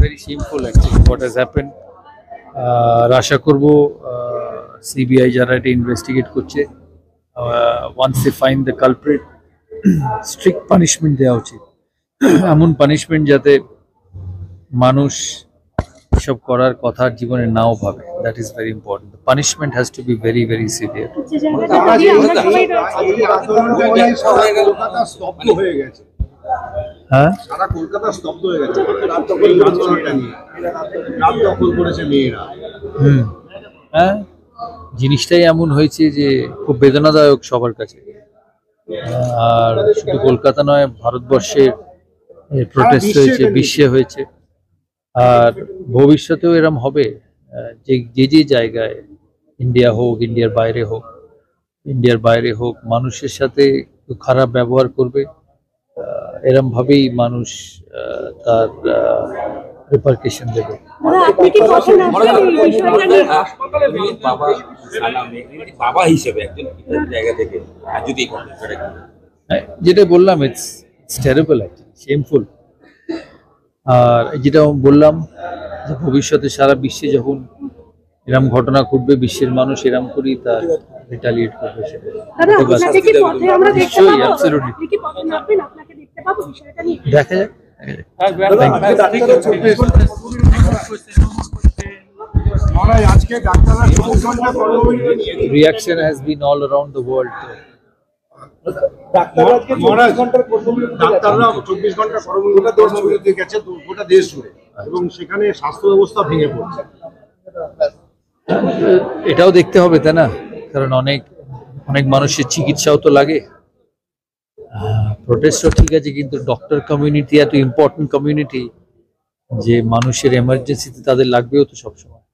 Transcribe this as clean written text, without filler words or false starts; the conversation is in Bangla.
very shameful actually what has happened. আশা করব সিবিআই যারা এটা ইনভেস্টিগেট করছে, once they find the culprit, strict punishment দেওয়া উচিত। এমন পানিশমেন্ট যাতে মানুষ এসব করার কথা জীবনে নাও ভাবে। That is very important. The punishment has to be very very severe. হ্যাঁ, সারা কলকাতা স্তব্ধ হয়ে গেছে। হ্যাঁ, জিনিসটাই এমন হয়েছে যে খুব বেদনাদায়ক সবার কাছে। আর শুধু কলকাতা নয়, ভারতবর্ষের প্রোটেস্ট হয়েছে, বিশ্বে হয়েছে, আর ভবিষ্যতেও এরম হবে। যে যে জায়গায়, ইন্ডিয়া হোক, ইন্ডিয়ার বাইরে হোক, মানুষের সাথে খারাপ ব্যবহার করবে, এরম ভাবেই মানুষ তার রিপারকেশন দেবে। যেটা বললাম, ইটস টেরিবল, শেমফুল। আর যেটা বললাম যে ভবিষ্যতে সারা বিশ্বে যখন এরম ঘটনা ঘটবে, বিশ্বের মানুষ এরম করেই তার রিটালিয়েট করবে। নিশ্চয়ই, অ্যাবসলিউটলি। দেখা যাক। Reaction has been all around the world. এটাও দেখতে হবে, তাই না? কারণ অনেক মানুষের চিকিৎসাও তো লাগে। প্রোটেস্টও ঠিক আছে, কিন্তু ডক্টর কমিউনিটি এত ইম্পর্টেন্ট কমিউনিটি যে মানুষের এমার্জেন্সিতে তাদের লাগবেও তো সবসময়।